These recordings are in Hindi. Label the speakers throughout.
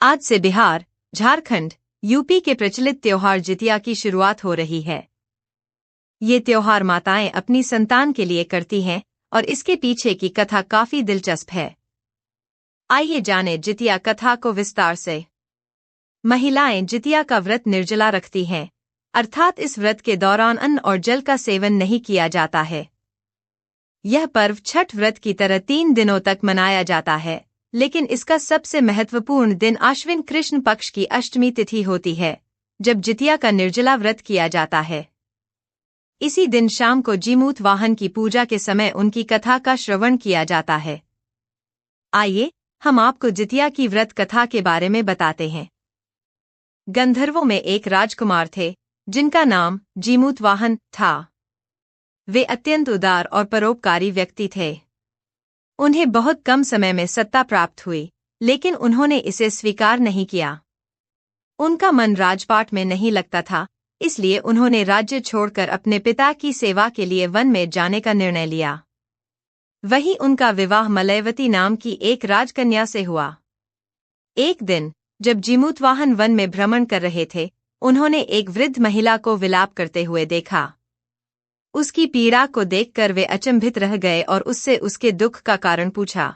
Speaker 1: आज से बिहार, झारखंड, यूपी के प्रचलित त्योहार जितिया की शुरुआत हो रही है। ये त्योहार माताएं अपनी संतान के लिए करती हैं और इसके पीछे की कथा काफी दिलचस्प है। आइए जानें जितिया कथा को विस्तार से। महिलाएं जितिया का व्रत निर्जला रखती हैं, अर्थात इस व्रत के दौरान अन्न और जल का सेवन नहीं किया जाता है। यह पर्व छठ व्रत की तरह 3 दिनों तक मनाया जाता है, लेकिन इसका सबसे महत्वपूर्ण दिन आश्विन कृष्ण पक्ष की अष्टमी तिथि होती है, जब जितिया का निर्जला व्रत किया जाता है। इसी दिन शाम को जीमूत वाहन की पूजा के समय उनकी कथा का श्रवण किया जाता है। आइए हम आपको जितिया की व्रत कथा के बारे में बताते हैं। गंधर्वों में एक राजकुमार थे, जिनका नाम जीमूत वाहन था। वे अत्यंत उदार और परोपकारी व्यक्ति थे। उन्हें बहुत कम समय में सत्ता प्राप्त हुई, लेकिन उन्होंने इसे स्वीकार नहीं किया। उनका मन राजपाट में नहीं लगता था, इसलिए उन्होंने राज्य छोड़कर अपने पिता की सेवा के लिए वन में जाने का निर्णय लिया। वहीं उनका विवाह मलयवती नाम की एक राजकन्या से हुआ। एक दिन जब जीमूतवाहन वन में भ्रमण कर रहे थे, उन्होंने एक वृद्ध महिला को विलाप करते हुए देखा। उसकी पीड़ा को देखकर वे अचंभित रह गए और उससे उसके दुख का कारण पूछा।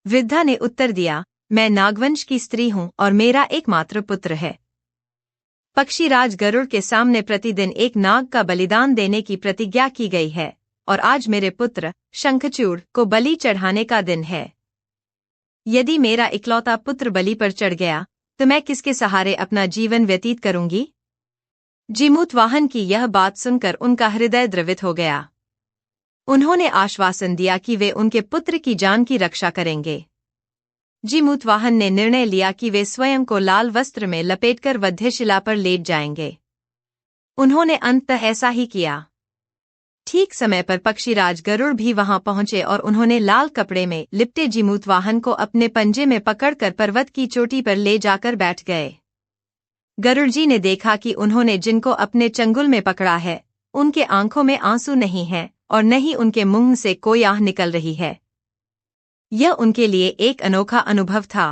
Speaker 1: वृद्धा ने उत्तर दिया, मैं नागवंश की स्त्री हूं और मेरा एकमात्र पुत्र है। पक्षीराज गरुड़ के सामने प्रतिदिन एक नाग का बलिदान देने की प्रतिज्ञा की गई है, और आज मेरे पुत्र शंखचूड़ को बलि चढ़ाने का दिन है। यदि मेरा इकलौता पुत्र बलि पर चढ़ गया, तो मैं किसके सहारे अपना जीवन व्यतीत करूंगी? जीमूतवाहन की यह बात सुनकर उनका हृदय द्रवित हो गया। उन्होंने आश्वासन दिया कि वे उनके पुत्र की जान की रक्षा करेंगे। जीमूतवाहन ने निर्णय लिया कि वे स्वयं को लाल वस्त्र में लपेटकर वध्यशिला पर लेट जाएंगे। उन्होंने अंततः ऐसा ही किया। ठीक समय पर पक्षीराज गरुड़ भी वहां पहुंचे और उन्होंने लाल कपड़े में लिपटे जीमूतवाहन को अपने पंजे में पकड़कर पर्वत की चोटी पर ले जाकर बैठ गए। गरुड़ जी ने देखा कि उन्होंने जिनको अपने चंगुल में पकड़ा है, उनके आंखों में आंसू नहीं हैं और न ही उनके मुंह से कोई आह निकल रही है। यह उनके लिए एक अनोखा अनुभव था।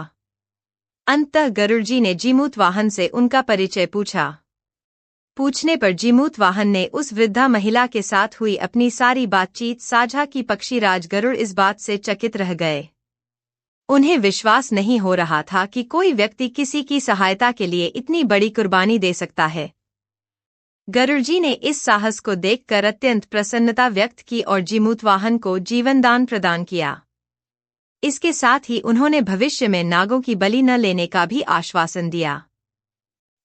Speaker 1: अंततः गरुड़ जी ने जीमूतवाहन से उनका परिचय पूछा। पूछने पर जीमूतवाहन ने उस वृद्धा महिला के साथ हुई अपनी सारी बातचीत साझा की। पक्षीराज गरुड़ इस बात से चकित रह गए। उन्हें विश्वास नहीं हो रहा था कि कोई व्यक्ति किसी की सहायता के लिए इतनी बड़ी कुर्बानी दे सकता है। गरुड़ जी ने इस साहस को देखकर अत्यंत प्रसन्नता व्यक्त की और जीमूतवाहन को जीवनदान प्रदान किया। इसके साथ ही उन्होंने भविष्य में नागों की बलि न लेने का भी आश्वासन दिया।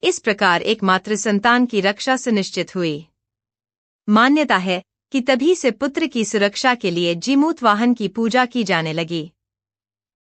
Speaker 1: इस प्रकार एकमात्र संतान की रक्षा सुनिश्चित हुई। मान्यता है कि तभी से पुत्र की सुरक्षा के लिए जीमूतवाहन की पूजा की जाने लगी।